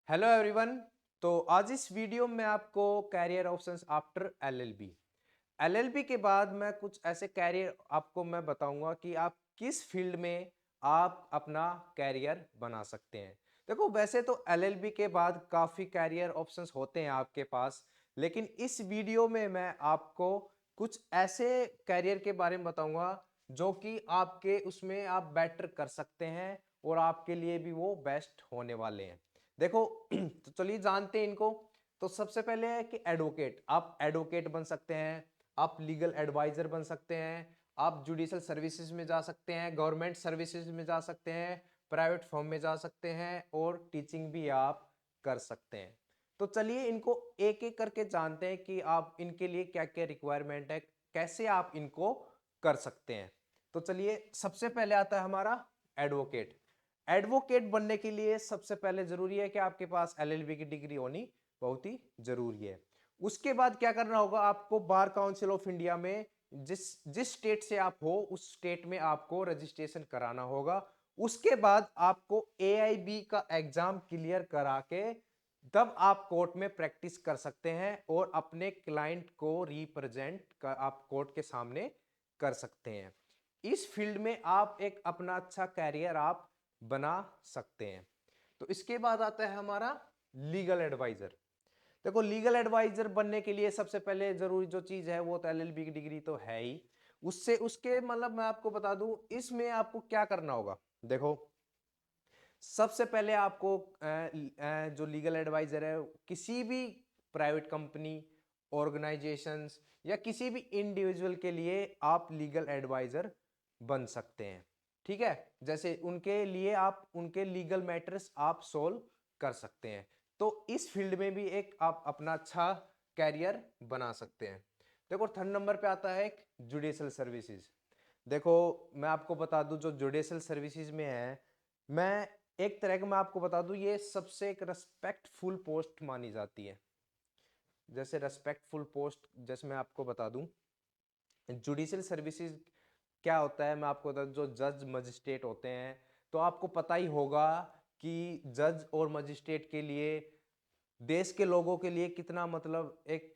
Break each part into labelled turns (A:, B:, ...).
A: Hello everyone. तो आज इस वीडियो में आपको career options after LLB LLB के बाद मैं कुछ ऐसे कैरियर आपको मैं बताऊंगा कि आप किस फील्ड में आप अपना कैरियर बना सकते हैं। देखो, वैसे तो एलएलबी के बाद काफ़ी कैरियर ऑप्शंस होते हैं आपके पास, लेकिन इस वीडियो में मैं आपको कुछ ऐसे कैरियर के बारे में बताऊंगा जो कि आपके उसमें आप बेटर कर सकते हैं और आपके लिए भी वो बेस्ट होने वाले हैं। देखो तो चलिए जानते हैं इनको। तो सबसे पहले है कि एडवोकेट, आप एडवोकेट बन सकते हैं, आप लीगल एडवाइजर बन सकते हैं, आप जुडिशल सर्विसेज में जा सकते हैं, गवर्नमेंट सर्विसेज में जा सकते हैं, प्राइवेट फर्म में जा सकते हैं और टीचिंग भी आप कर सकते हैं। तो चलिए इनको एक एक करके जानते हैं कि आप इनके लिए क्या क्या रिक्वायरमेंट है, कैसे आप इनको कर सकते हैं। तो चलिए सबसे पहले आता है हमारा एडवोकेट। एडवोकेट बनने के लिए सबसे पहले जरूरी है कि आपके पास एलएलबी की डिग्री होनी बहुत ही जरूरी है। उसके बाद क्या करना होगा, आपको बार काउंसिल ऑफ इंडिया में जिस जिस स्टेट से आप हो उस स्टेट में आपको रजिस्ट्रेशन कराना होगा। उसके बाद आपको एआईबी का एग्जाम क्लियर करा के तब आप कोर्ट में प्रैक्टिस कर सकते हैं और अपने क्लाइंट को रिप्रेजेंट कर आप कोर्ट के सामने कर सकते हैं। इस फील्ड में आप एक अपना अच्छा कैरियर आप बना सकते हैं। तो इसके बाद आता है हमारा लीगल एडवाइजर। देखो, लीगल एडवाइजर बनने के लिए सबसे पहले जरूरी जो चीज है वो तो एलएलबी की डिग्री तो है ही। उससे उसके मतलब मैं आपको बता दूं इसमें आपको क्या करना होगा। देखो, सबसे पहले आपको जो लीगल एडवाइजर है किसी भी प्राइवेट कंपनी, ऑर्गेनाइजेशंस या किसी भी इंडिविजुअल के लिए आप लीगल एडवाइजर बन सकते हैं। ठीक है, जैसे उनके लिए आप उनके लीगल मैटर्स आप सोल्व कर सकते हैं। तो इस फील्ड में भी एक आप अपना अच्छा कैरियर बना सकते हैं। देखो, थर्ड नंबर पे आता है एक जुडिशल सर्विसेज। देखो, मैं आपको बता दूं जो जुडिशल सर्विसेज में है, मैं एक तरह का मैं आपको बता दूं ये सबसे एक रेस्पेक्टफुल पोस्ट मानी जाती है। जैसे रेस्पेक्टफुल पोस्ट जैसे मैं आपको बता दूं जुडिशियल सर्विसेज क्या होता है, मैं आपको बता दूं जो जज मजिस्ट्रेट होते हैं। तो आपको पता ही होगा कि जज और मजिस्ट्रेट के लिए देश के लोगों के लिए कितना मतलब एक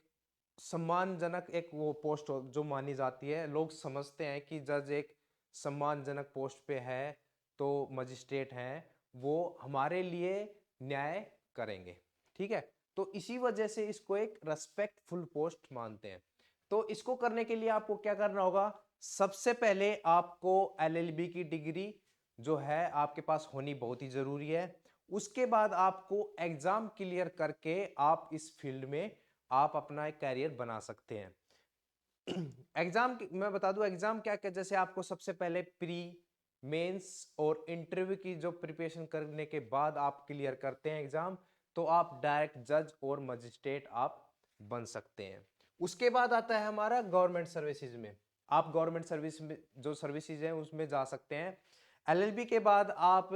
A: सम्मानजनक एक वो पोस्ट जो मानी जाती है। लोग समझते हैं कि जज एक सम्मानजनक पोस्ट पे है तो मजिस्ट्रेट हैं वो हमारे लिए न्याय करेंगे। ठीक है, तो इसी वजह से इसको एक रेस्पेक्टफुल पोस्ट मानते हैं। तो इसको करने के लिए आपको क्या करना होगा, सबसे पहले आपको एलएलबी की डिग्री जो है आपके पास होनी बहुत ही जरूरी है। उसके बाद आपको एग्जाम क्लियर करके आप इस फील्ड में आप अपना एक कैरियर बना सकते हैं। एग्जाम मैं बता दूं एग्जाम क्या क्या, जैसे आपको सबसे पहले प्री, मेंस और इंटरव्यू की जो प्रिपरेशन करने के बाद आप क्लियर करते हैं एग्जाम, तो आप डायरेक्ट जज और मजिस्ट्रेट आप बन सकते हैं। उसके बाद आता है हमारा गवर्नमेंट सर्विसेज में। आप गवर्नमेंट सर्विस में जो सर्विसेज हैं उसमें जा सकते हैं। एलएलबी के बाद आप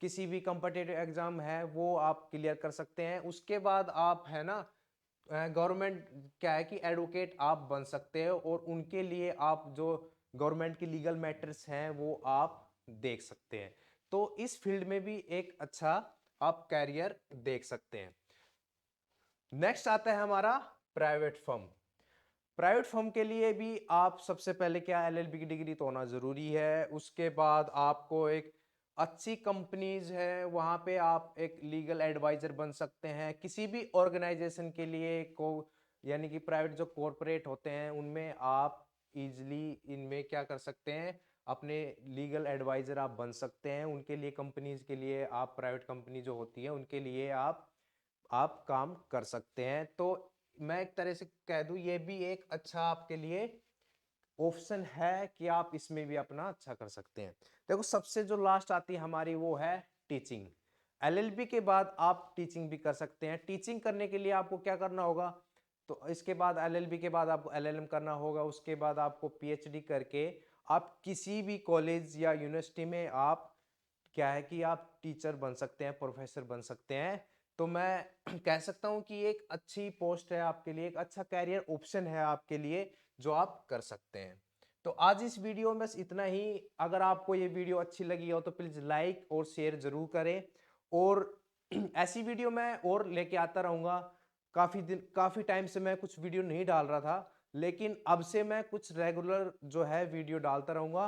A: किसी भी कॉम्पिटिटिव एग्जाम है वो आप क्लियर कर सकते हैं। उसके बाद आप है ना गवर्नमेंट क्या है कि एडवोकेट आप बन सकते हो और उनके लिए आप जो गवर्नमेंट की लीगल मैटर्स हैं वो आप देख सकते हैं। तो इस फील्ड में भी एक अच्छा आप कैरियर देख सकते हैं। नेक्स्ट आता है हमारा प्राइवेट फर्म। प्राइवेट फर्म के लिए भी आप सबसे पहले क्या एलएलबी की डिग्री तो होना जरूरी है। उसके बाद आपको एक अच्छी कंपनीज है वहां पे आप एक लीगल एडवाइजर बन सकते हैं किसी भी ऑर्गेनाइजेशन के लिए को, यानी कि प्राइवेट जो कॉरपोरेट होते हैं उनमें आप इजिली इनमें क्या कर सकते हैं, अपने लीगल एडवाइजर आप बन सकते हैं। उनके लिए कंपनीज के लिए आप प्राइवेट कंपनी जो होती है उनके लिए आप काम कर सकते हैं। तो मैं एक तरह से कह दूं ये भी एक अच्छा आपके लिए ऑप्शन है कि आप इसमें भी अपना अच्छा कर सकते हैं। देखो, सबसे जो लास्ट आती है हमारी वो है टीचिंग। एलएलबी के बाद आप टीचिंग भी कर सकते हैं। टीचिंग करने के लिए आपको क्या करना होगा, तो इसके बाद एलएलबी के बाद आपको एलएलएम करना होगा। उसके बाद आपको पीएचडी करके आप किसी भी कॉलेज या यूनिवर्सिटी में आप क्या है कि आप टीचर बन सकते हैं, प्रोफेसर बन सकते हैं। तो मैं कह सकता हूं कि एक अच्छी पोस्ट है आपके लिए, एक अच्छा कैरियर ऑप्शन है आपके लिए जो आप कर सकते हैं। तो आज इस वीडियो में बस इतना ही। अगर आपको ये वीडियो अच्छी लगी हो तो प्लीज लाइक और शेयर जरूर करें। और ऐसी वीडियो मैं और लेके आता रहूँगा। काफ़ी टाइम से मैं कुछ वीडियो नहीं डाल रहा था, लेकिन अब से मैं कुछ रेगुलर जो है वीडियो डालता रहूँगा।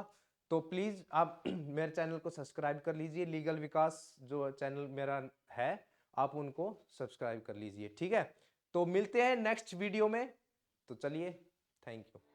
A: तो प्लीज़ आप मेरे चैनल को सब्सक्राइब कर लीजिए। लीगल विकास जो चैनल मेरा है, आप उनको सब्सक्राइब कर लीजिए, ठीक है? तो मिलते हैं नेक्स्ट वीडियो में। तो चलिए, थैंक यू।